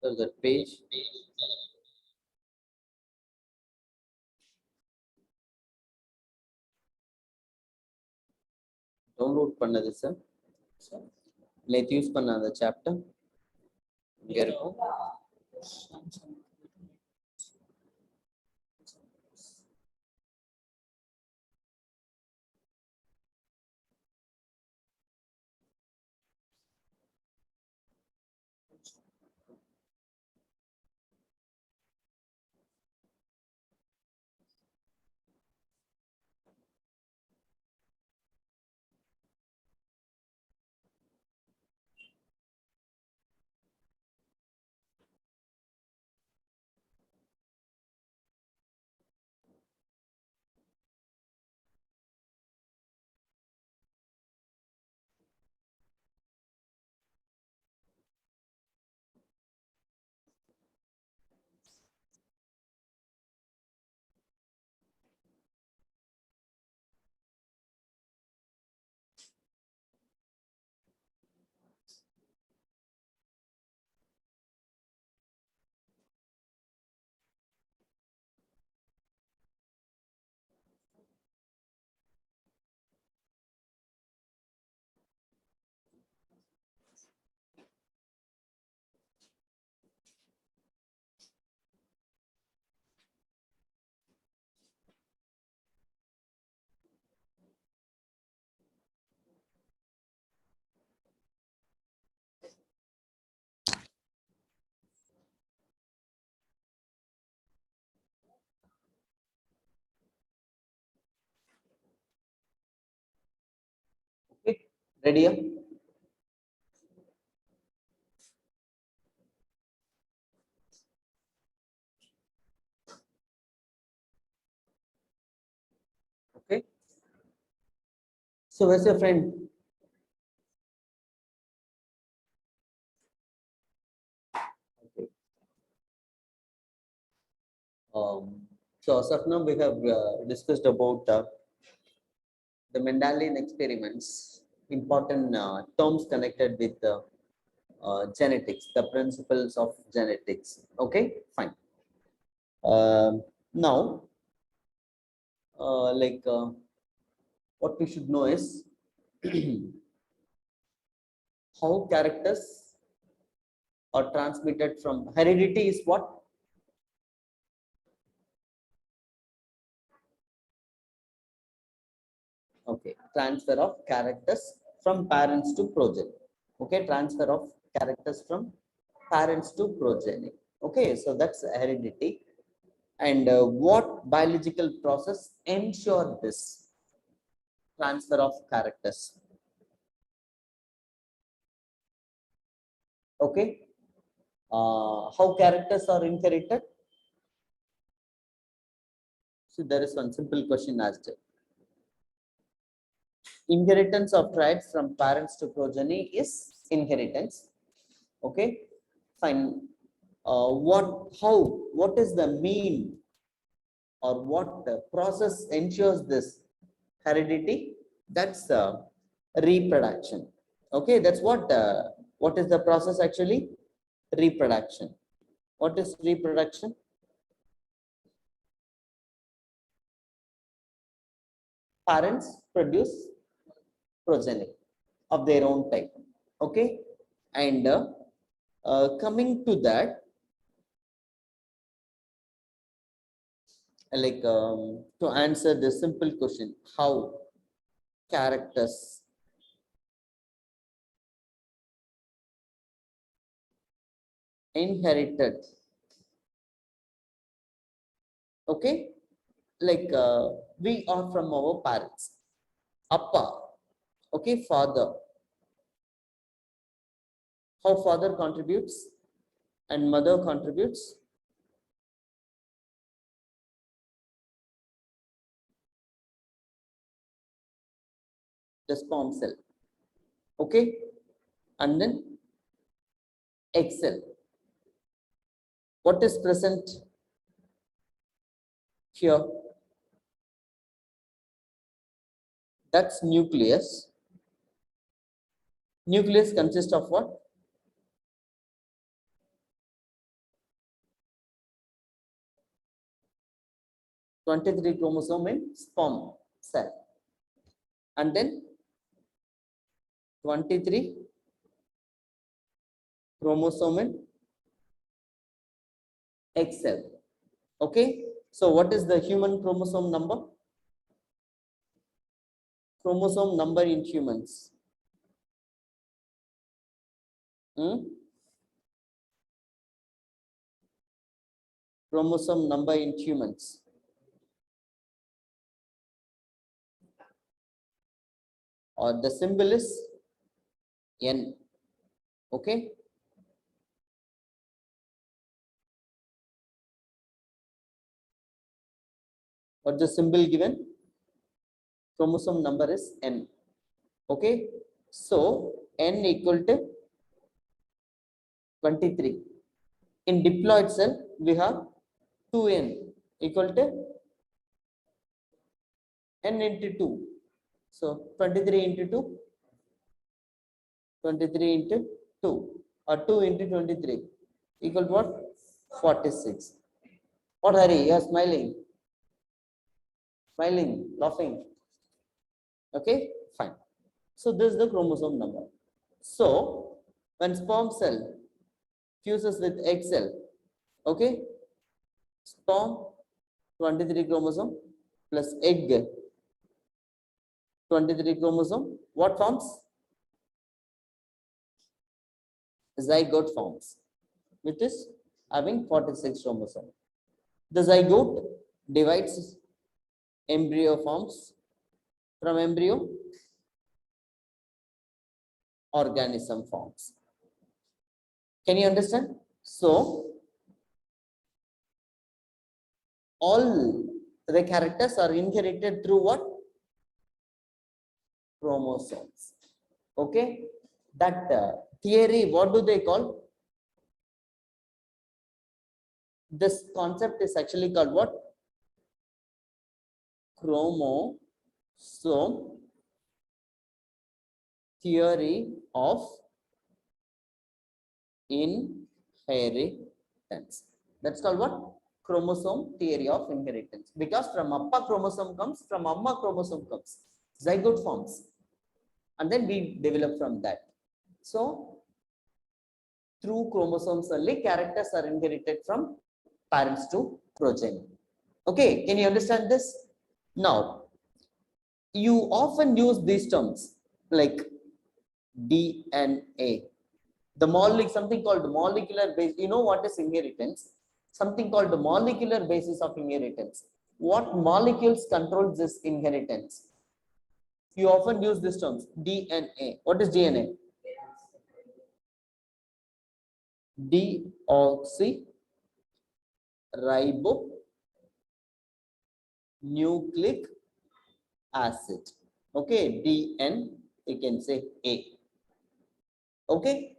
So the page. Download பண்ணது sir. நேற்று use பண்ண அந்த சாப்டர் இங்க இருக்கும். Okay, ரெடியா? Okay. So where's your friend? Okay. So as of now we have discussed about the Mendelian experiments, important terms connected with genetics, the principles of genetics. Okay, fine. Now, what we should know is how characters are transmitted from heredity is what? Okay, transfer of characters from parents to progeny. Okay, transfer of characters from parents to progeny. Okay, so that's heredity. And what biological process ensure this transfer of characters? Okay, how characters are inherited? So there is one simple question asked. Inheritance of traits from parents to progeny is inheritance. Okay, fine. What is the mean or what process ensures this heredity? That's reproduction. Okay, that's what is the process actually? Reproduction. What is reproduction? Parents produce progeny of their own type. Okay, and coming to that, to answer the simple question, how characters inherited. Okay, we are from our parents. Appa, okay, father. How father contributes and mother contributes? The sperm cell. Okay, and then egg cell. What is present here? That's nucleus. Nucleus consists of what? 23 chromosome in sperm cell, and then 23 chromosome in egg cell. Okay, so what is the human chromosome number? Chromosome number in humans. Chromosome number in humans. Or the symbol is N. Okay. What the symbol given? Chromosome number is N. Okay. So N equal to 23. In diploid cell, we have 2N equal to N into 2. So 23 into 2, 23 into 2, or 2 into 23 equal to what? 46. What, Hari? You are smiling. Smiling, laughing. Okay, fine. So this is the chromosome number. So when sperm cell fuses with egg cell, okay, sperm 23 chromosome plus egg 23 chromosome, what forms? Zygote forms, which is having 46 chromosome. The zygote divides, embryo forms, from embryo organism forms. Can you understand? So all the characters are inherited through what? Chromosomes. Okay, that theory, what do they call? This concept is actually called what? Chromosome theory of inheritance. That's called what? Chromosome theory of inheritance. Because from Appa chromosome comes, from Amma chromosome comes, zygote forms, and then we develop from that. So through chromosomes only, characters are inherited from parents to progeny. Okay, can you understand this? Now, you often use these terms like DNA. The molecule, something called molecular base. You know what is inheritance? Something called the molecular basis of inheritance. What molecules controls this inheritance? You often use these terms. DNA. What is DNA? Deoxyribonucleic acid. Okay, DN, you can say A. Okay,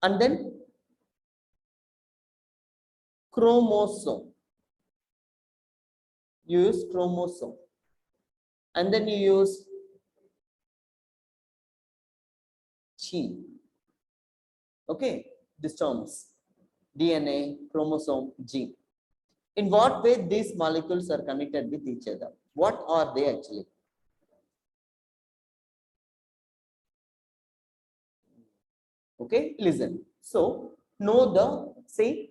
and then chromosome. You use chromosome, and then you use gene. Okay, these terms: DNA, chromosome, gene. In what way these molecules are connected with each other? What are they actually? Okay, listen. So, know the, say,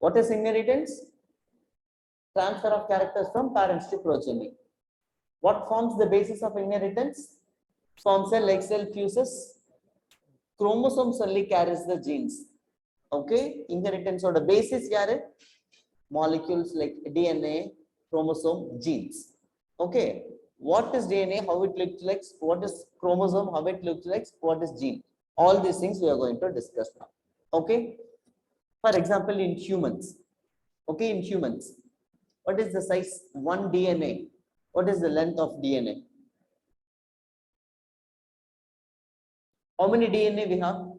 what is inheritance? Transfer of characters from parents to progeny. What forms the basis of inheritance? Sperm cell, egg cell fuses. Chromosomes only carries the genes. Okay, inheritance or the basis yaar? Molecules like DNA, chromosome, genes. Okay, what is DNA? How it looks like? What is chromosome? How it looks like? What is gene? All these things we are going to discuss now. Okay, for example, in humans. Okay, in humans, what is the size? One DNA. What is the length of DNA? How many DNA we have?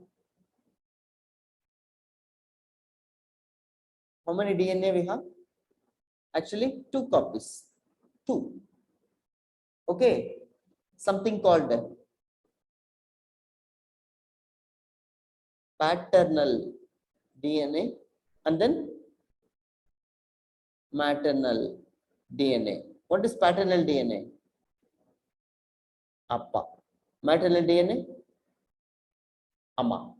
How many DNA we have? Actually, two copies. Two. Okay. Something called paternal DNA, and then maternal DNA. What is paternal DNA? Appa. Maternal DNA? Amma.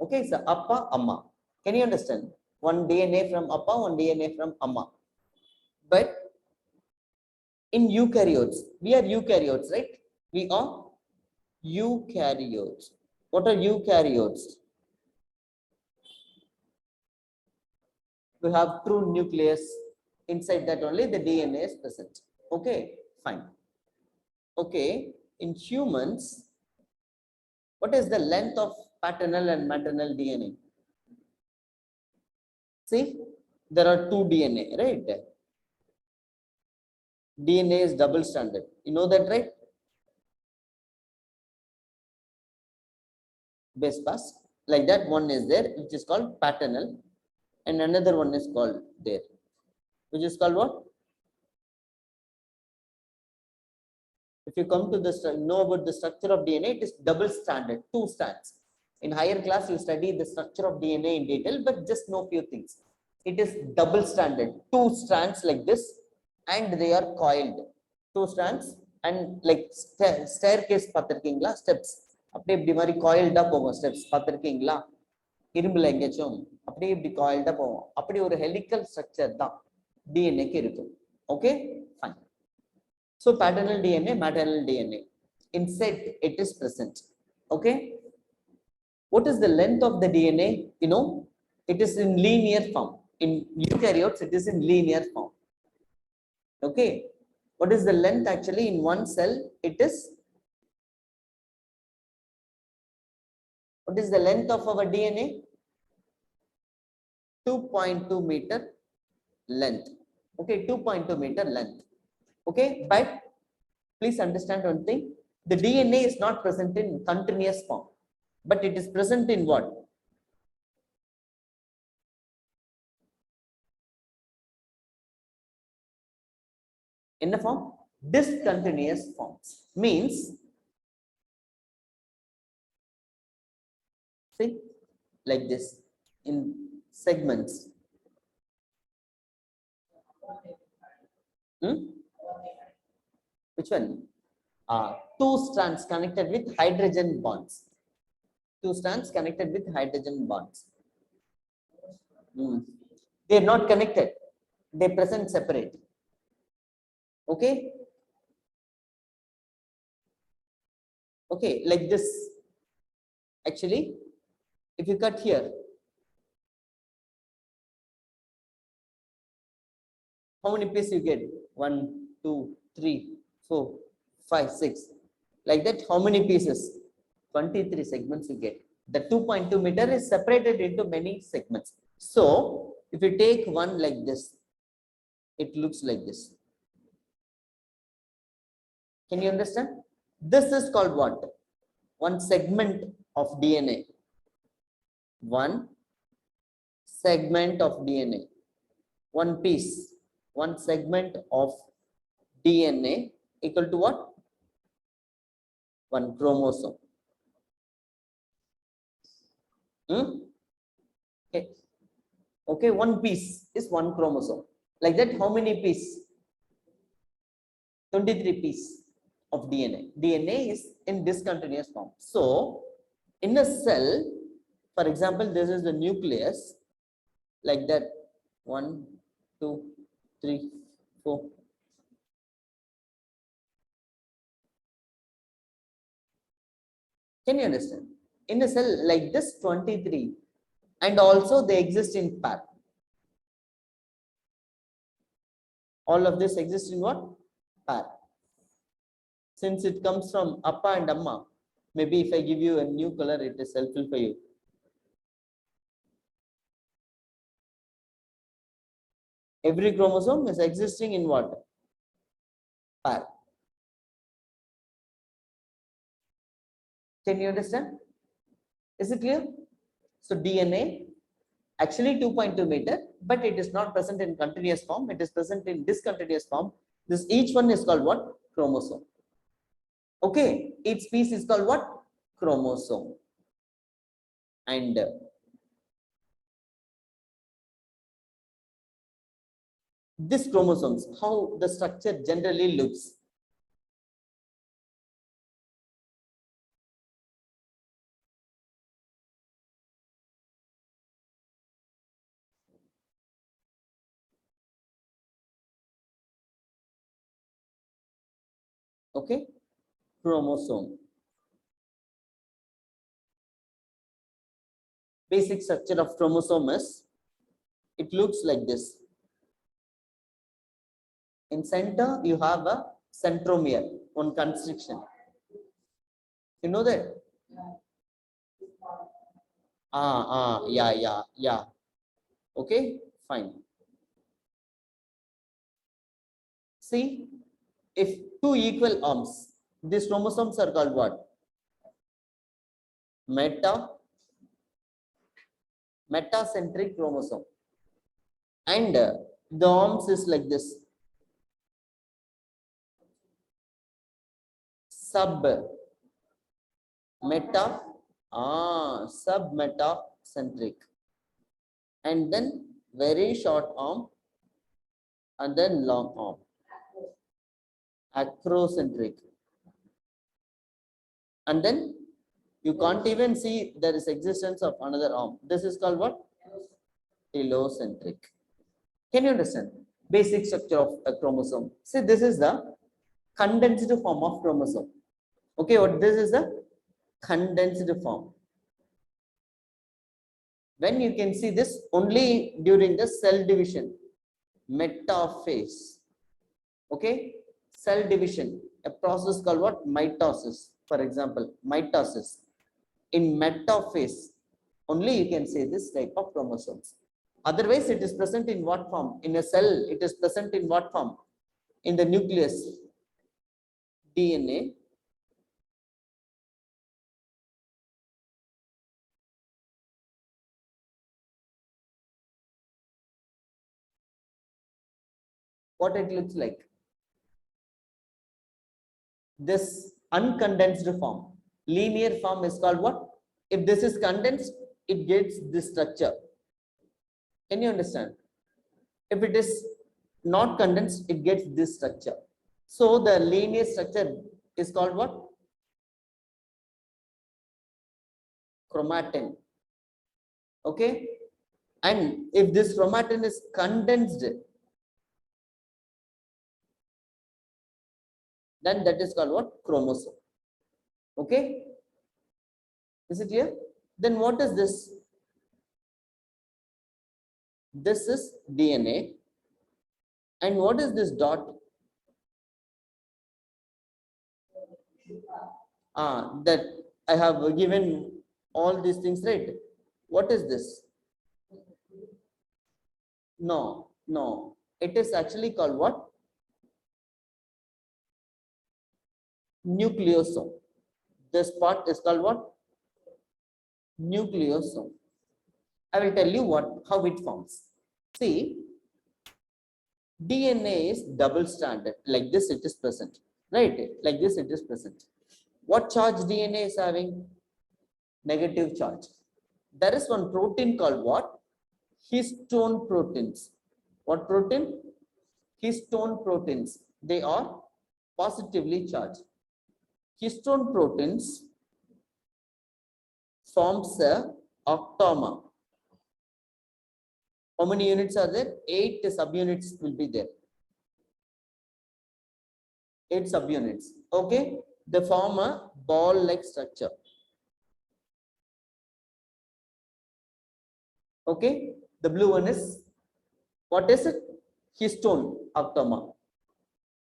Okay, so Appa, Amma. Can you understand? One DNA from Appa, one DNA from Amma. But in eukaryotes, we are eukaryotes, right? We are eukaryotes. What are eukaryotes? We have true nucleus. Inside that only the DNA is present. Okay, fine. Okay, in humans, what is the length of paternal and maternal DNA? See, there are two DNA, right? DNA is double stranded. You know that, right? Base pass. Like that, one is there, which is called paternal, and another one is called there, which is called what? If you come to the know about the structure of DNA, it is double stranded, two strands. In higher class, you study the structure of DNA in detail, but just know few things. It is double stranded, two strands like this, and they are coiled. Two strands and like staircase பார்த்திருக்கீங்களா steps அப்படியே இப்படி மாதிரி coiled போகும் steps பார்த்திருக்கீங்களா இரும்புல எங்கேயாச்சும் அப்படியே இப்படி coiled போகும் அப்படி ஒரு helical structure தான் DNA க்கு இருக்கும். Okay, fine. So paternal DNA, maternal DNA. Inside it is present. Okay. What is the length of the DNA? You know, it is in linear form. In eukaryotes, it is in linear form. Okay. What is the length actually in one cell? It is. What is the length of our DNA? 2.2 meter length. Okay, 2.2 meter length. Okay, but please understand one thing. The DNA is not present in continuous form, but it is present in what? In the form? Discontinuous forms. Means, see, like this, in segments. Which one? Two strands connected with hydrogen bonds. Two strands connected with hydrogen bonds. They are not connected. They present separate. Okay. Okay, like this. Actually, if you cut here, how many pieces you get? 1, 2, 3, 4, 5, 6. Like that, how many pieces? 23 segments you get. The 2.2 meter is separated into many segments. So, if you take one like this, it looks like this. Can you understand? This is called what? One segment of DNA. One segment of DNA. One piece. One segment of DNA equal to what? One chromosome. Okay. Okay, one piece is one chromosome. Like that, how many pieces? 23 pieces of DNA. DNA is in discontinuous form. So, in a cell, for example, this is the nucleus. Like that, 1, 2, 3, 4. Can you understand? In a cell like this, 23, and also they exist in pair. All of this exists in what? Pair. Since it comes from Appa and Amma, maybe if I give you a new color, it is helpful for you. Every chromosome is existing in what? Pair. Can you understand? Is it clear? So DNA actually 2.2 meter, but it is not present in continuous form. It is present in discontinuous form. This each one is called what? Chromosome. Okay, each piece is called what? Chromosome. And this chromosomes, how the structure generally looks. Okay, chromosome. Basic structure of chromosome is, it looks like this. In center, you have a centromere on constriction. You know that? Yeah. Okay, fine. See, if two equal arms, these chromosomes are called what? Metacentric chromosome. And the arms is like this. Submetacentric. And then very short arm and then long arm. Acrocentric. And then you can't even see there is existence of another arm. This is called what? Telocentric. Can you understand? Basic structure of a chromosome. See, this is the condensed form of chromosome. Okay, what this is the condensed form. When you can see this only during the cell division, metaphase. Okay, cell division, a process called what? Mitosis. For example, mitosis. In metaphase, only you can see this type of chromosomes. Otherwise, it is present in what form? In a cell, it is present in what form? In the nucleus, DNA. What it looks like? This uncondensed form. Linear form is called what? If this is condensed, it gets this structure. Can you understand? If it is not condensed, it gets this structure. So the linear structure is called what? Chromatin. Okay. And if this chromatin is condensed, then that is called what? Chromosome. Okay. Is it clear? Then what is this? This is DNA. And what is this dot? That I have given all these things, right? What is this? No. It is actually called what? Nucleosome. This part is called what? Nucleosome. I will tell you how it forms. See, DNA is double stranded. Like this it is present. Right? Like this it is present. What charge DNA is having? Negative charge. There is one protein called what? Histone proteins. What protein? Histone proteins. They are positively charged. Histone proteins forms a octamer. How many units are there? 8 subunits will be there. 8 subunits. Okay. They form a ball-like structure. Okay. The blue one is, what is it? Histone octamer.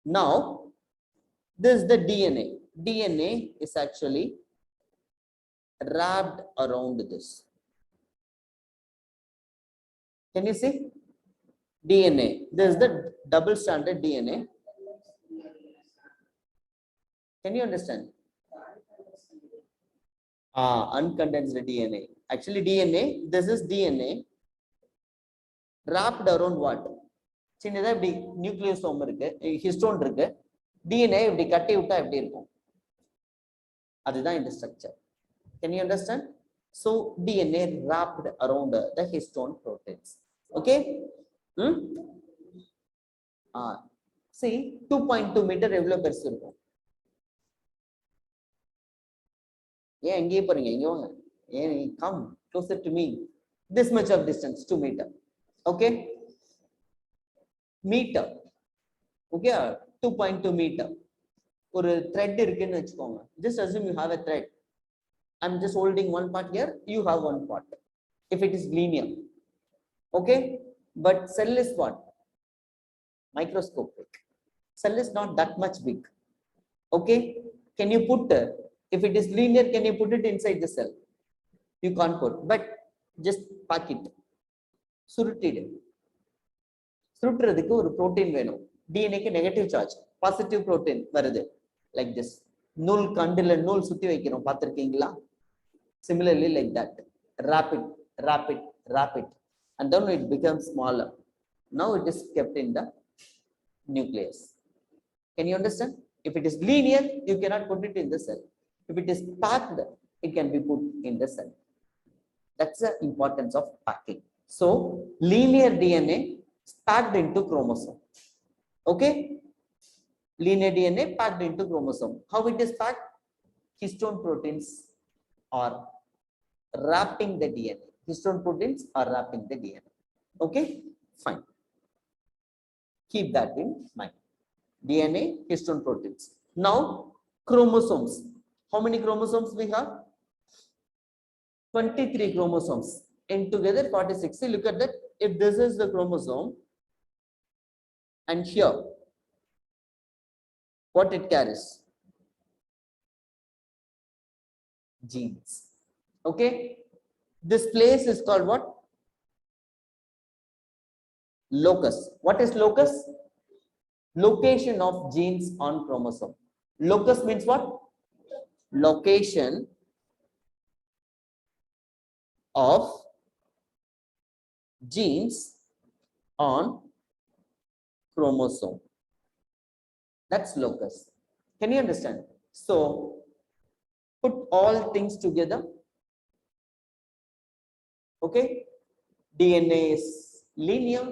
Now, this is the DNA. DNA is actually wrapped around this. Can you see? DNA. This is the double stranded DNA. Can you understand? Uncondensed DNA. Actually, DNA, this is DNA wrapped around what? சின்னதா இப்படி nucleosome இருக்கு, histone இருக்கு. DNA இப்படி கட்டி விட்டா எப்படி இருக்கும்? அதுதான் இந்த structure. Can you understand? So DNA wrapped around the histone proteins. Okay? See 2.2 meter எவ்வளவு பெருசு இருக்கும்? ஏன் எங்கேயே போறீங்க? இங்க வாங்க. ஏன் come closer to me. This much of distance 2 meter. Okay, meter. Okay, 2.2 meter. ஒரு thread இருக்குன்னு வெச்சுக்கோங்க. Just assume you have a thread. I'm just holding one part here, you have one part. If it is linear. Okay, but cell is what? Microscopic. Cell is not that much big. Okay, can you put if it is linear, can you put it inside the cell? You can't put, but just pack it. சுருட்டிடு. சுருட்டுறதுக்கு ஒரு protein வேணும். டிஎன்ஏக்கு negative charge, positive protein வருது. Like this. நூல் கண்டுல நூல் சுத்தி வைக்கிறோம், பார்த்திருக்கீங்களா? Similarly like that. Rapid, rapid, rapid. And then it becomes smaller. Now it is kept in the nucleus. Can you understand? If it is linear, you cannot put it in the cell. If it is packed, it can be put in the cell. That's the importance of packing. So linear DNA is packed into chromosome. Okay, linear DNA packed into chromosome. How it is packed? Histone proteins are wrapping the DNA. Histone proteins are wrapping the DNA. Okay, fine. Keep that in mind. DNA, histone proteins. Now chromosomes. How many chromosomes we have? 23 chromosomes. And together 46. See, look at that. If this is the chromosome, and here, what it carries? Genes. Okay. This place is called what? Locus. What is locus? Location of genes on chromosome. Locus means what? Location of genes on chromosome. That's locus. Can you understand? So put all things together. Okay, DNA is linear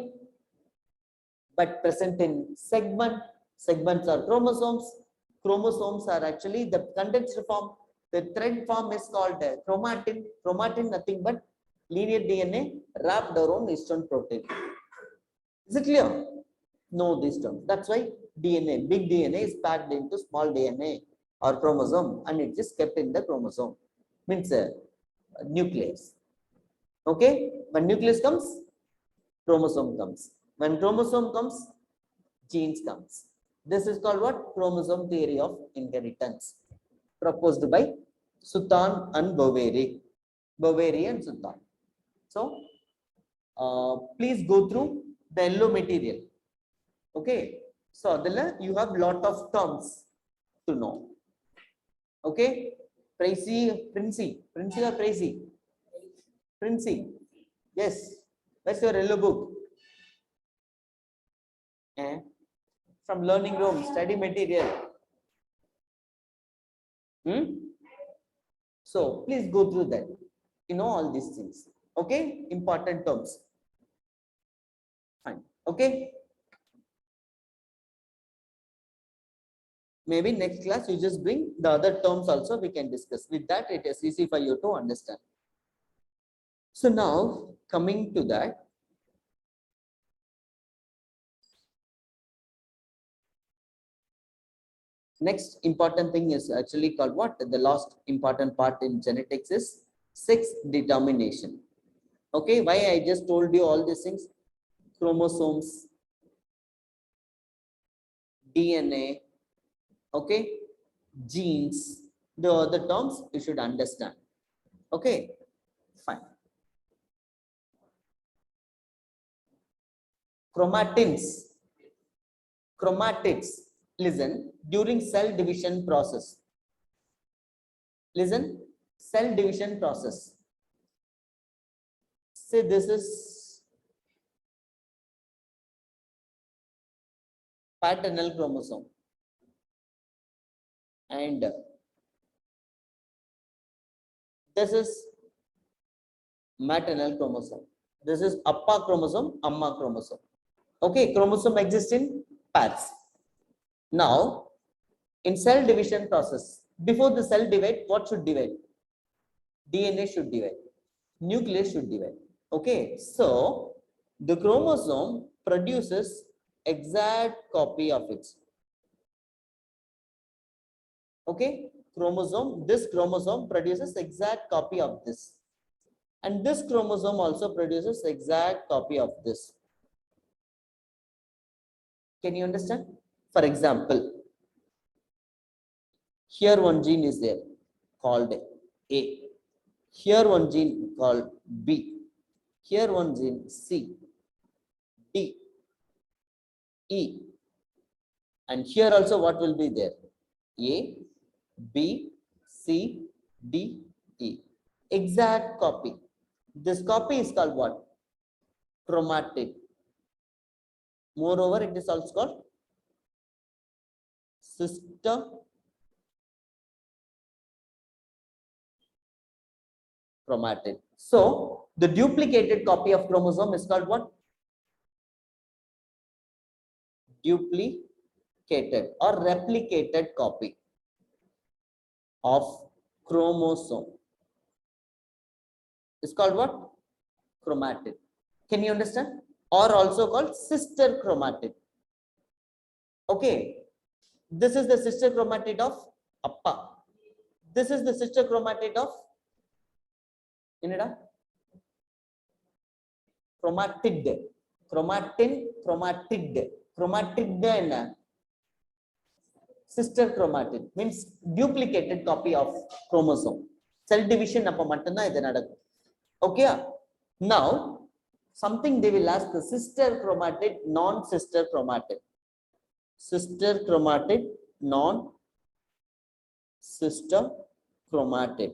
but present in segment. Segments are chromosomes. Chromosomes are actually the condensed form. The thread form is called chromatin. Chromatin nothing but linear DNA wrapped around histone protein. Is it clear? Know these terms. That's why DNA, big DNA is packed into small DNA or chromosome, and it is kept in the chromosome. Means nucleus. Okay, when nucleus comes, chromosome comes. When chromosome comes, genes comes. This is called what? Chromosome theory of inheritance, proposed by Sutan and Boveri. Boveri and Sutan. So please go through the yellow material. Okay, so adala you have lot of terms to know. Okay, Princey or Princey? Princey. Yes. Where's your yellow book? From learning room, study material. So please go through that. You know all these things. Okay, important terms. Fine. Okay. Maybe next class you just bring the other terms also, we can discuss. With that, it is easy for you to understand. So now coming to that, next important thing is actually called what? The last important part in genetics is sex determination. Okay, why I just told you all these things? Chromosomes, DNA, okay, genes, the other terms you should understand. Okay, fine. Chromatins, chromatids. Listen, during cell division process. Listen, cell division process. Say this is paternal chromosome and this is maternal chromosome. This is appa chromosome, amma chromosome. Okay, chromosome exists in pairs. Now, in cell division process, before the cell divide, what should divide? DNA should divide, nucleus should divide. Okay, so the chromosome produces exact copy of it. Okay, this chromosome produces exact copy of this, and this chromosome also produces exact copy of this. Can you understand? For example, here one gene is there called A. Here one gene called B. Here one gene C, D, E. And here also what will be there? A, B, C, D, E. Exact copy. This copy is called what? Chromatid. Moreover, it is also called sister chromatid. So, the duplicated copy of chromosome is called what? Duplicated or replicated copy of chromosome is called what? Chromatid. Can you understand? Or also called sister chromatid. Okay, this is the sister chromatid of Appa. This is the sister chromatid of Inida. Chromatid. Chromatin, chromatid. Chromatid enna? Sister chromatid means duplicated copy of chromosome. Cell division appa mattumna idu nadakkum. Okay, now something they will ask, the sister chromatid, non-sister chromatid. Sister chromatid, non-sister chromatid.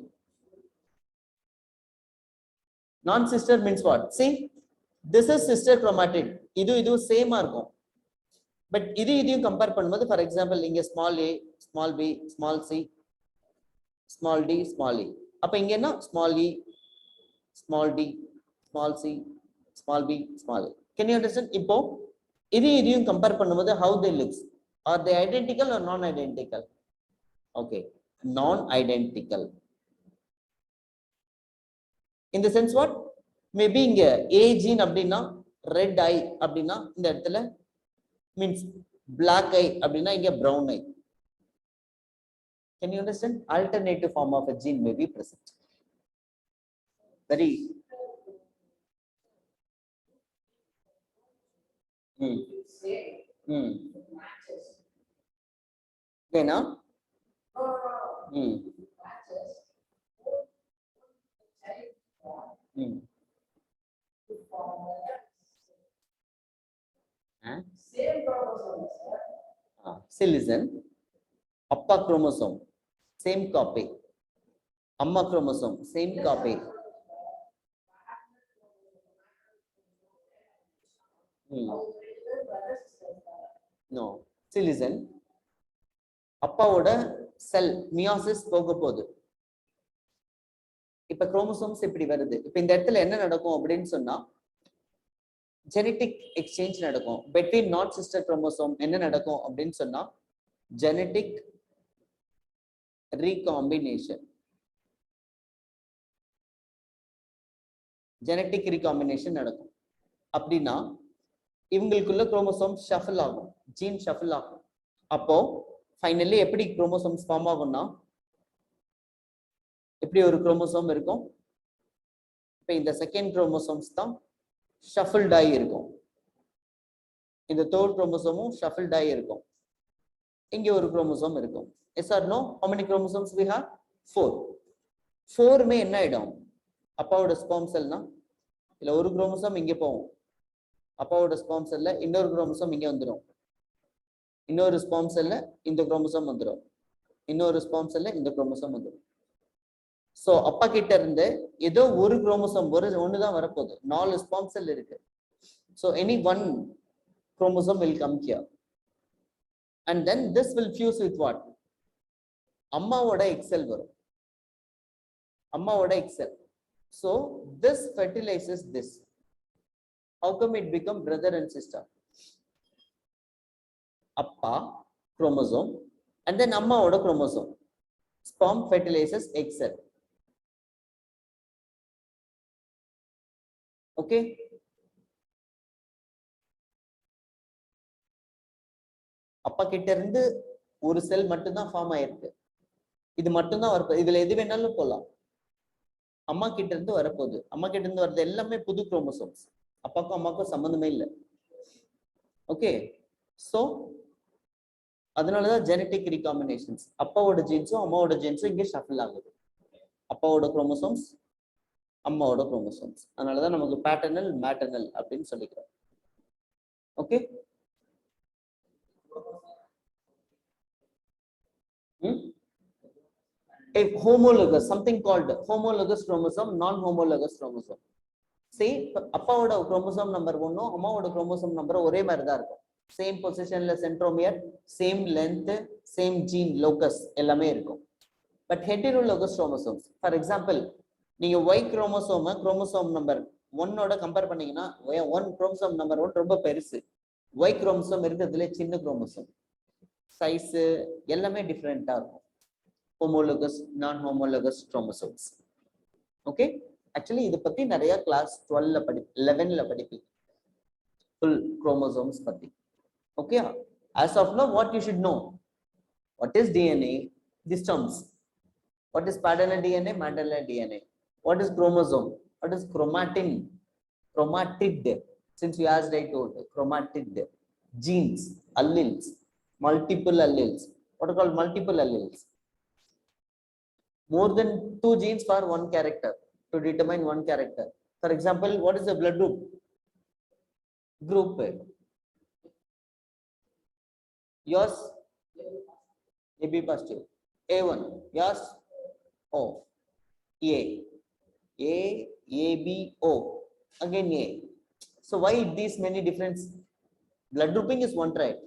Non-sister means what? See, this is sister chromatid. Idu same argum. But idu compare பண்ணும்போது, for example, inge small a, small b, small c, small d, small e. அப்ப இங்க என்ன? Small e, small d, small c, small b, small a. Can you understand? இப்போ இதையும் compare பண்ணும்போது how they looks? Are they identical or non-identical? Okay, non-identical. In the sense what? Maybe இங்க A gene அப்படின்னா red eye அப்படின்னா இந்த இடத்துல means black eye அப்படின்னா இங்க brown eye. Can you understand? Alternative form of a gene may be present. Very okay now. Same chromosome, sir. Still listen. Appa chromosome, same copy. Amma chromosome, same copy. No. Still listen. அப்பாவோட செல் meiosis போக போகுது. இப்ப chromosomes இப்படி வருது. இப்ப இந்த இடத்துல என்ன நடக்கும் அப்படின்னு சொன்னா ஜெனடிக் எக்ஸ்சேஞ்ச் நடக்கும். between not sister chromosome என்ன நடக்கும் அப்படின்னு சொன்னா ஜெனடிக் recombination. ஜெனடிக் recombination நடக்கும். அப்படின்னா இவங்களுக்குள்ள குரோமோசோம் ஷஃபிள் ஆகும், ஜீன் ஷஃபிள் ஆகும். அப்போ ஃபைனலி எப்படி குரோமோசோம்ஸ் ஃபார்ம் ஆகும்னா எப்படி ஒரு குரோமோசோம் இருக்கும். இப்ப இந்த செகண்ட் குரோமோசோம்ஸ் தான் ஷஃபிள்ட் ஆகி இருக்கும். இந்த தேர்ட் குரோமோசோமும் ஷஃபிள்ட் ஆகி இருக்கும். இங்க ஒரு குரோமோசோம் இருக்கும். Yes or no? how many chromosomes we have? 4. 4மே என்ன ஆயிடும்? அப்பாவோட ஸ்பெர்ம் செல்னா இல்ல ஒரு குரோமோசோம் இங்க போகும். அப்பாவோட ஸ்பெர்ம் செல்ல இன்னொரு குரோமோசோம் இங்க வந்துடும். இன்னொரு ஸ்பெர்ம் செல்ல இந்த குரோமோசோம் வந்துடும். இன்னொரு ஸ்பெர்ம் செல்ல இந்த குரோமோசோம் வந்துடும். சோ அப்பா கிட்ட இருந்து ஏதோ ஒரு குரோமோசோம் ஒண்ணுதான் வரப்போகுது. 4 ஸ்பெர்ம் செல் இருக்கு. So any one chromosome will come here. And then this will fuse with what? அம்மாவோட எக்ஸெல் வரும். அம்மாவோட Excel. So this fertilizes this. How come it become brother and sister? அப்பா chromosome and then அம்மாவோட chromosome. Sperm fertilizes egg cell. Okay. அப்பா கிட்ட இருந்து ஒரு செல் மட்டும் தான் ஃபார்ம் ஆயிருக்கு. இது மட்டும் தான் வரப்போகுது. இதுல எது வேணாலும் போலாம். அம்மா கிட்ட இருந்து வரப்போகுது. அம்மா கிட்ட இருந்து வரது எல்லாமே புது குரோமோசோம்ஸ். அப்பாக்கும் அம்மாக்கும் சம்பந்தமே இல்லை. ஓகே. சோ அதனாலதான் ஜெனடிக் ரீகாம்பினேஷன்ஸ். அப்பாவோட ஜீன்ஸும் அம்மாவோட ஜீன்ஸும் இங்கே ஷஃபிள் ஆகுது. அப்பாவோட குரோமோசோம்ஸ் அம்மாவோட குரோமோசோம்ஸ். அதனாலதான் நமக்கு பேட்டர்னல் மேட்டர்னல் அப்படின்னு சொல்லிக்கிறோம். Okay. A homologous, something called homologous chromosome, non-homologous chromosome. See, அப்பாவோட குரோமோசோம் நம்பர் 1 அம்மாவோட குரோமோசோம் நம்பர் ஒரே மாதிரி தான் இருக்கும். சேம் பொசிஷன்ல centromere, same length, same gene locus எல்லாமே இருக்கும். But heterologous chromosomes, for example நீங்க Y குரோமோசோம் நம்பர் 1ஓட கம்பேர் பண்ணீங்கன்னா குரோமோசோம் நம்பர் 1 ரொம்ப பெருசு. Y குரோமோசோம் இருக்கிறதுல சின்ன குரோமோசோம், சைஸ் எல்லாமே டிஃப்ரெண்டா இருக்கும். homologous non-homologous chromosomes. Okay, actually இத பத்தி நிறைய கிளாஸ் 11ல படிப்பீங்க full chromosomes பத்தி. Okay, as of now what you should know, what is DNA, these terms, what is paternal DNA, maternal DNA, what is chromosome, what is chromatin, chromatid, since you asked I told chromatid, genes, alleles, multiple alleles. What are called multiple alleles? More than 2 genes for one character to determine one character. For example, what is the blood group? Group A. Yours AB positive. A1. Yours O. A. A, AB, O. Again A. So why these many difference? Blood grouping is one, right?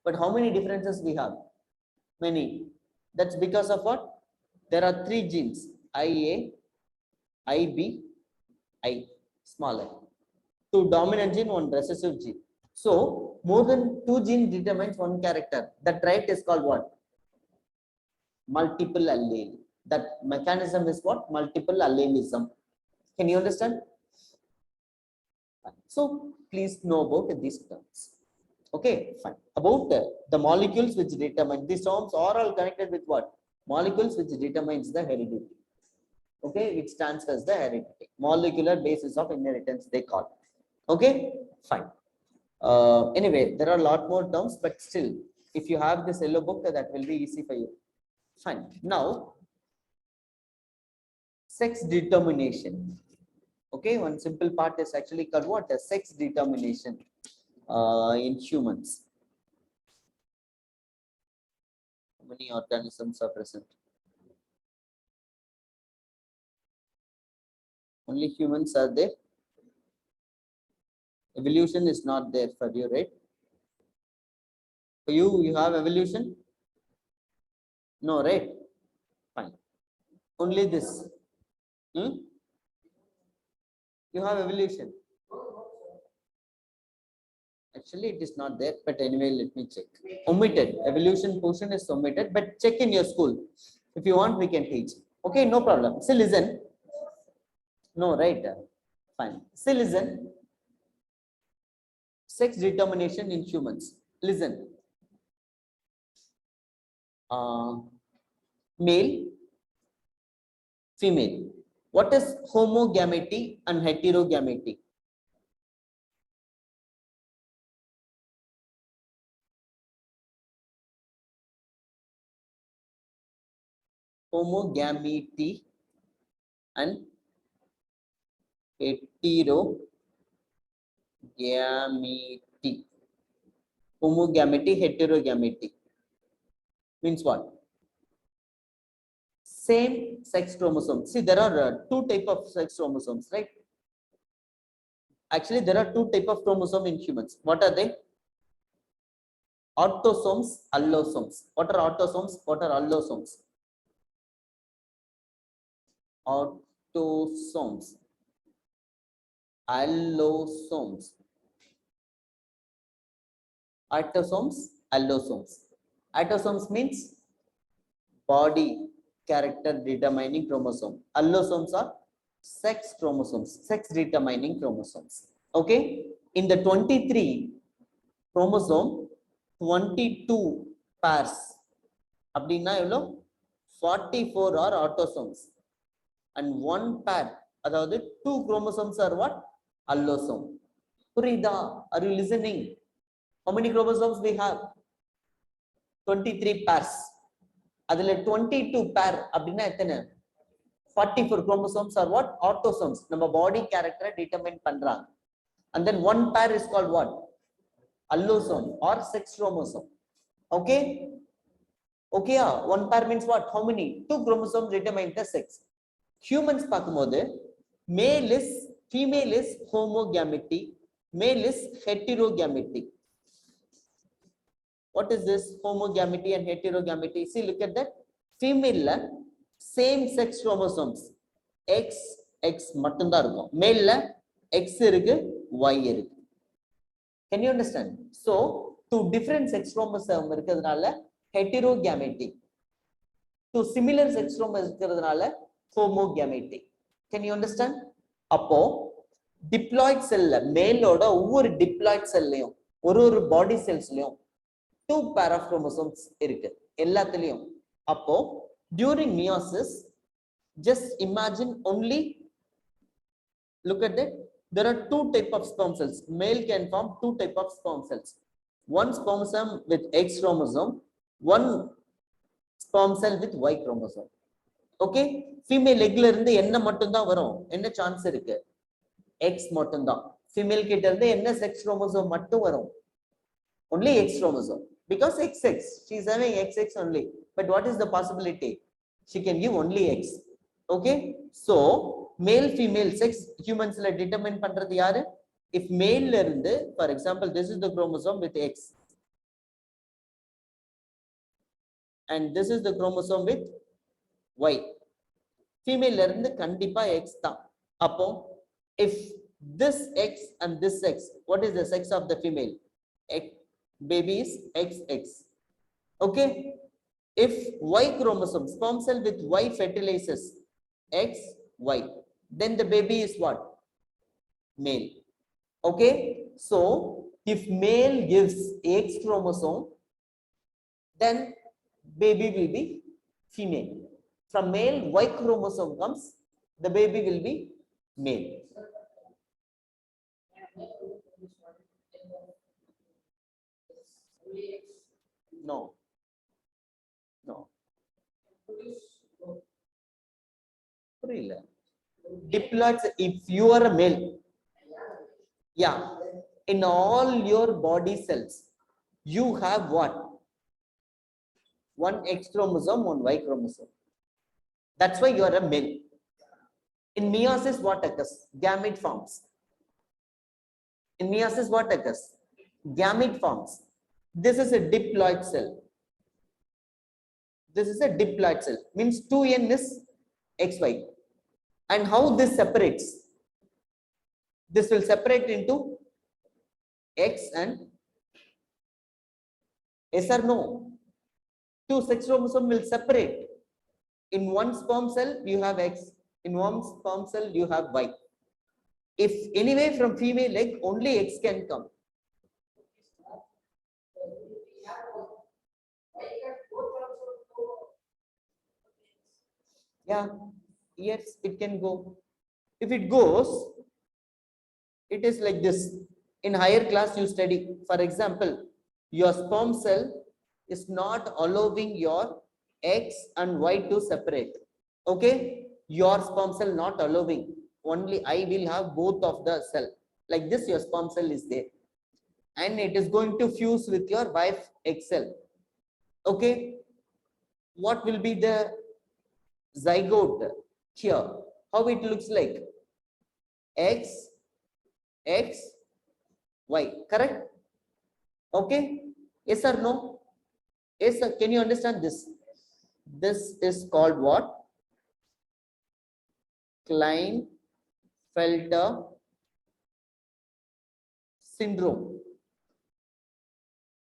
But how many differences we have? Many. That's because of what? There are 3 genes, IA, IB, I, small I. 2 dominant gene, 1 recessive gene. So, more than 2 genes determines one character. That trait is called what? Multiple allele. That mechanism is what? Multiple allelism. Can you understand? So, please know about these terms. Okay, fine. About the molecules which determine, these terms are all connected with what? Molecules which determines the heredity. Okay, which transfers the heredity. Molecular basis of inheritance they call. Okay, fine. Anyway, there are a lot more terms, but still, if you have this yellow book, that will be easy for you. Fine. Now, sex determination. Okay, one simple part is actually called what? A sex determination in humans. Many organisms are present. Only humans are there. Evolution is not there for you, right? For you, you have evolution? No, right? Fine. Only this. You have evolution. Actually, it is not there, but anyway, let me check. Omitted. Evolution portion is omitted, but check in your school. If you want, we can teach. Okay, no problem. So listen. No, right? Fine. So listen. Sex determination in humans. Listen. Male, female. What is homogamety and heterogamety? Homogamety and heterogamety. Homogamety, heterogamety means what? Same sex chromosomes. See, there are 2 types of sex chromosomes, right? Actually, there are 2 types of chromosomes in humans. What are they? Autosomes, allosomes. What are autosomes? What are allosomes? Autosomes, allosomes. Autosomes, allosomes. Autosomes means body character determining chromosome. Allosomes are sex chromosomes, sex determining chromosomes. Okay, in the 23 chromosome, 22 pairs அப்படின்னா எவ்வளோ 44 are autosomes and one pair, அதாவது 2 chromosomes are what? Allosome. புரியுதா? Are you listening? How many chromosomes we have? 23 pairs. அதுல 22 pair அப்படின்னா எத்தனை? 44 chromosomes are what? Autosomes. நம்ம body character determine பண்றாங்க. And then one pair is called what? Allosome or sex chromosome. Okay? Okay, one pair means what? How many? 2 chromosomes determine the sex. Humans பார்க்கும்போது male is, female is homogamity, male is heterogamity. What is this homogamity and heterogamity? See, look at that. Female la same sex chromosomes X X மட்டும் தான் இருக்கும். Male la X இருக்கு, Y இருக்கு. Can you understand? So, two different sex chromosomes இருக்கிறதுனால heterogamity. Two similar sex chromosomes இருக்கிறதுனால homogamity. Can you understand? அப்போ diploid cell ல மேலோட ஒவ்வொரு diploid செல்லையும் ஒரு பாடி செல்ஸ்லயும் 2 pair of chromosomes இருக்கு எல்லாத்துலயும். அப்போ during meiosis, just imagine only, look at that, there are 2 type of sperm cells. Male can form 2 type of sperm cells. One sperm cell with X chromosome, one sperm cell with Y chromosome. Okay, female egg ல இருந்து என்ன மட்டும் தான் வரும்? என்ன chance இருக்கு? X மட்டும் தான். Female கிட்ட இருந்து என்ன sex chromosome மட்டும் வரும்? Only X chromosome, because XX, she is having XX only. But what is the possibility? She can give only X. Okay, so male female sex humans la determine பண்றது யாரு? If male ல இருந்து, for example, this is the chromosome with X and this is the chromosome with Y. Female ல இருந்து கண்டிப்பா X தான். அப்போ if this X and this X, what is the sex of the female? X, baby is XX. Okay, if Y chromosome, sperm cell with Y fertilizes X, Y, then the baby is what? Male. Okay, so if male gives X chromosome, then baby will be female. From male, Y chromosome comes, the baby will be male. No, no. Diploids, if you are a male, yeah, in all your body cells, you have what? One X chromosome, one Y chromosome. That's why you are a male. In meiosis, what occurs? Gamete forms. In meiosis, what occurs? Gamete forms. This is a diploid cell. This is a diploid cell. Means 2n is XY. And how this separates? This will separate into X and yes or no? 2 sex chromosomes will separate. In one sperm cell, you have X. In one sperm cell, you have Y. If anyway from female egg, only X can come. Yeah, yes, it can go. If it goes, it is like this. In higher class, you study. For example, your sperm cell is not allowing your X and Y to separate. Okay, your sperm cell not allowing. Only I will have both of the cell. Like this, your sperm cell is there, and it is going to fuse with your wife X cell. Okay, what will be the zygote here? How it looks like? X, X, Y, correct? Okay, yes or no? Yes, sir. Can you understand this? This is called what? Klinefelter syndrome.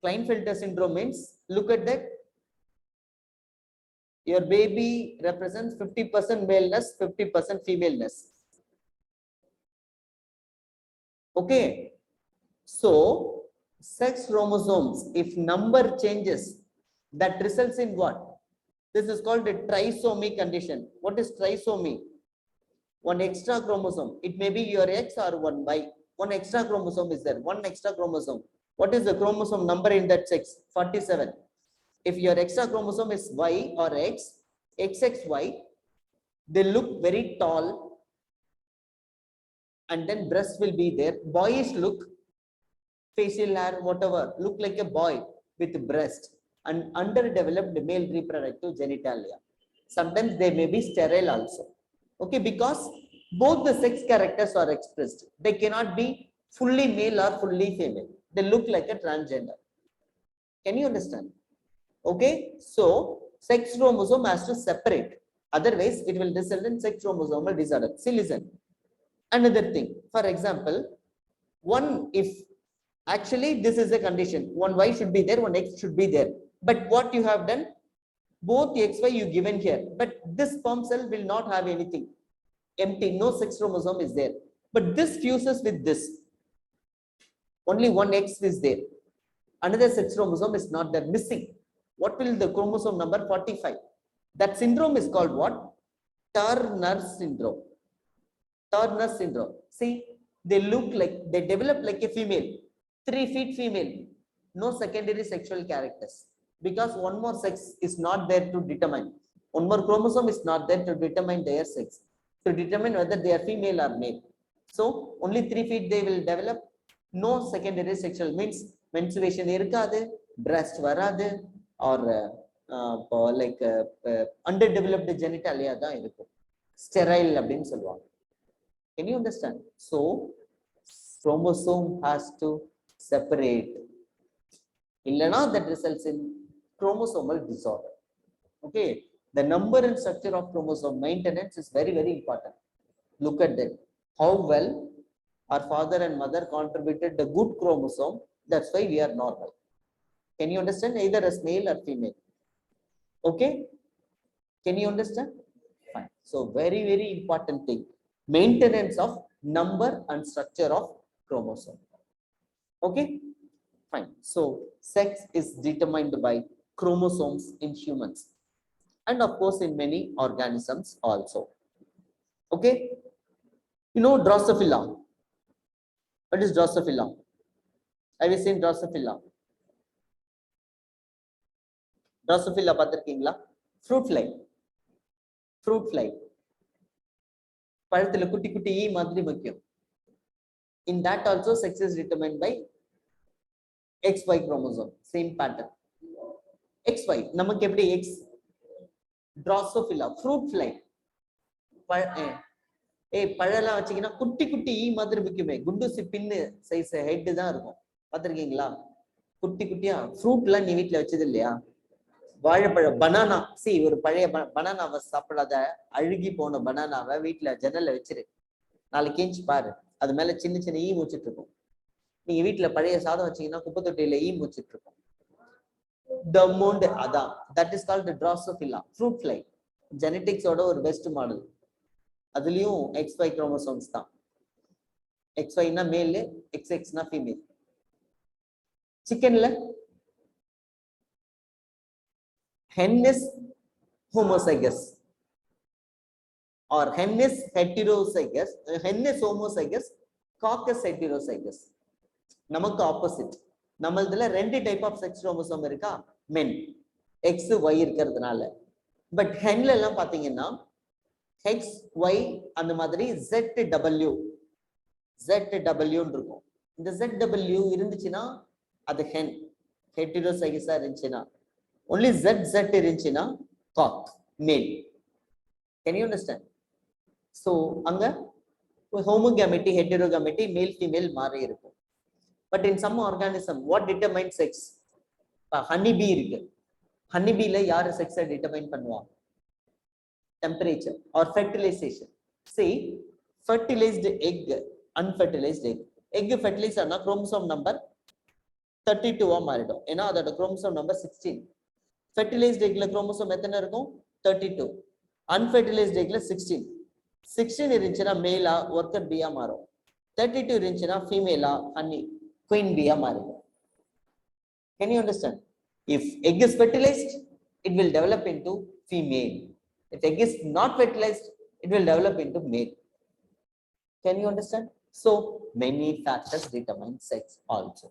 Klinefelter syndrome means, look at that. Your baby represents 50% maleness, 50% femaleness. Okay. So, sex chromosomes, if number changes, that results in what? This is called a trisomy condition. What is trisomy? One extra chromosome. It may be your X or one Y. One extra chromosome is there. One extra chromosome. What is the chromosome number in that sex? 47. If your extra chromosome is Y or X, XXY, they look very tall, and then breast will be there. Boyish look, facial hair, whatever, look like a boy with breast, and underdeveloped male reproductive genitalia. Sometimes they may be sterile also. Okay, because both the sex characters are expressed. They cannot be fully male or fully female. They look like a transgender. Can you understand? Okay, so sex chromosome has to separate. Otherwise, it will result in sex chromosomal disorder. See, listen. Another thing, for example, if actually this is a condition, one Y should be there, one X should be there. But what you have done, both XY you given here, but this sperm cell will not have anything. Empty, no sex chromosome is there. But this fuses with this. Only one X is there. Another sex chromosome is not there, missing. What will the chromosome number? 45. That syndrome is called what? Turner syndrome. Turner syndrome. See, they develop like a female. 3 feet female. No secondary sexual characters. Because one more sex is not there to determine. One more chromosome is not there to determine their sex. To determine whether they are female or male. So, only 3 feet they will develop. No secondary sexual means menstruation irukadu, breast varadu, or underdeveloped genitalia da irukku. Sterile அப்படினு சொல்லுவாங்க. Can you understand? So, chromosome has to separate. Illana, that results in chromosomal disorder. Okay, the number and structure of chromosome maintenance is very, very important. Look at that. How well our father and mother contributed the good chromosome. That's why we are normal. Can you understand? Either as male or female. Okay, can you understand? Fine. So, very, very important thing. Maintenance of number and structure of chromosome. Okay, fine. So, sex is determined by chromosomes in humans, and of course in many organisms also. Okay, you know Drosophila. What is Drosophila? Have you seen Drosophila? Drosophila பார்த்திருக்கீங்களா? Fruit fly. Fruit fly. பழத்துல குட்டி குட்டி ஈ மாதிரி வைக்கும். In that also sex is determined by XY chromosome. Same pattern. XY. நமக்கு எப்படி X? Drosophila. Fruit fly. பழலாம் வச்சீங்கன்னா குட்டி குட்டி ஈ மாதிரி வைக்குமே. குண்டூசி பின்னு சைஸ் ஹெட் தான் இருக்கும். பார்த்திருக்கீங்களா? குட்டி குட்டியா ஃப்ரூட்லாம் நீ வீட்டுல வச்சது இல்லையா? வாழைப்பழம், பனானா. சி, ஒரு பழைய பனானாவை சாப்பிடாத அழுகி போன பனானாவை வீட்டுல ஜன்னல்ல வச்சிரு. நாளைக்கு ஏஞ்சி பாரு, அது மேல சின்ன சின்ன ஈ மூச்சிட்டு இருக்கும். நீங்க வீட்டுல பழைய சாதம் வச்சீங்கன்னா குப்பை தொட்டியில ஈ மூச்சிட்டு இருக்கும். The amount, அதான், that is called the Drosophila, fruit fly. Genetics ஓட ஒரு பெஸ்ட் மாடல். அதுலயும் XY chromosomes தான். XY னா மேல், XX னா ஃபீமேல். சிக்கன்ல hen is homozygous or hen is heterozygous. Hen is homozygous, cock is heterozygous. நமக்கு ஆப்போசிட். நம்மளதுல ரெண்டு டைப் ஆஃப் செக்ஸ் குரோமோசோம் இருக்கா, மென், எக்ஸ் ஒய் இருக்கிறதுனால. பட் ஹென்ல எல்லாம் பாத்தீங்கன்னா எக்ஸ் ஒய் அந்த மாதிரி ZW இருக்கும். இந்த ZW இருந்துச்சுன்னா அது ஹென், ஹெட்டிரோசைகஸா இருந்துச்சுன்னா. only ZZ இருந்துச்சுன்னா காக், மேல். Can you understand? So அங்க ஹோமோகாமெட்டி, ஹெட்டிரோகாமெட்டி, மேல் ஃபீமேல் மாறி இருக்கும். But in some organism, what determines sex? Honeybee இருக்கு. Honeybeeல யாரு செக்ஸை டிட்டர்மைன் பண்ணுவா? Temperature or fertilization. See, fertilized egg, unfertilized egg. Egg fertilized ஆனா chromosome number 32 மாறிடும். ஏன்னா அதோட குரோமோசோம் நம்பர் 16. ஃபெர்டிலைஸ்ட் எக்ல குரோமோசோம் எத்தனை இருக்கும்? 32. அன்ஃபெர்டிலைஸ்ட் எக்ல 16. 16 இருந்துச்சுன்னா மேலா ஒர்க்கர் பியா மாறும். 32 இருந்துச்சுன்னா ஃபீமேலா ஹனி குயின் பியா மாறிடும். Can you understand? If egg is fertilized, it will develop into female. If egg is not fertilized, it will develop into male. Can you understand? So many factors determine sex also.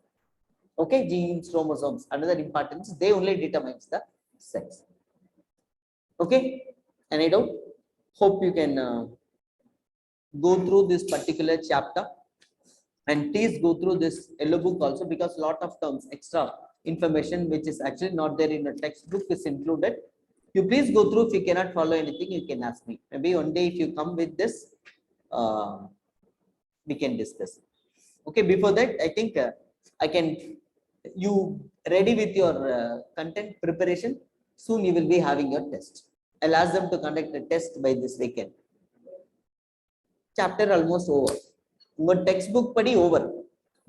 Okay, genes, chromosomes, another importance, they only determines the sex. Okay, any doubt? Hope you can go through this particular chapter, and please go through this yellow book also, because lot of terms, extra information which is actually not there in the textbook is included. You please go through. If you cannot follow anything, you can ask me. Maybe one day if you come with this, we can discuss. Okay, before that, I think I can, you ready with your content preparation. Soon you will be having your test. I'll ask them to conduct a test by this weekend. Chapter almost over. உங்க text book படி over.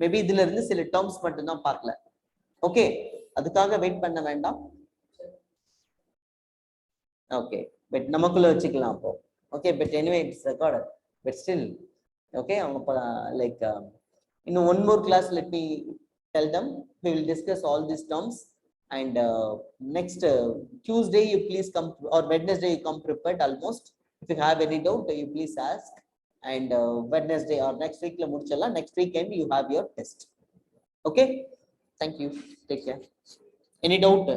Maybe இதுல இருந்து சில terms மட்டும் தான் பார்க்கல. Okay, அதுக்காக wait பண்ண வேண்டாம். ஓகே, பட் நமக்குள்ள வச்சுக்கலாம் அப்போ. Okay, but anyway it's recorded. But still okay, அவங்க like in one more class, let me tell them, we will discuss all these terms, and next Tuesday you please come, or Wednesday you come prepared almost. If you have any doubt, you please ask, and Wednesday or next week la mudichalla. Next weekend you have your test. Okay, thank you, take care. Any doubt?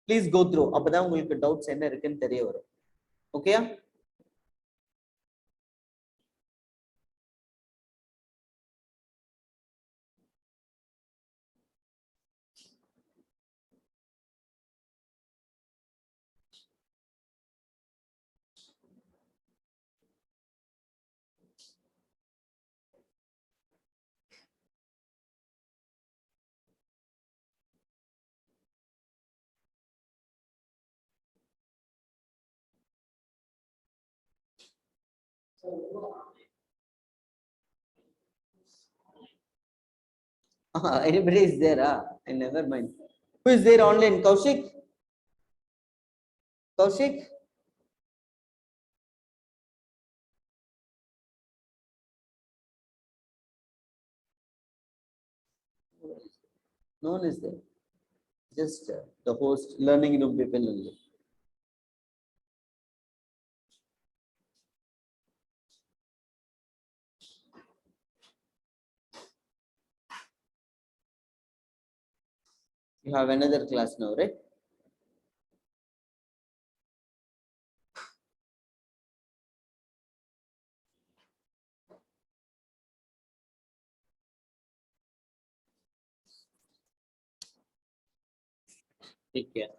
Please go through. அப்பதான் உங்களுக்கு doubts என்ன இருக்குன்னு தெரிய வரும். ஓகேயா? Anybody is there? I never mind. Who is there online? Kaushik? Kaushik? No one is there. Just the host, learning room people only. You have another class now, right? Take care.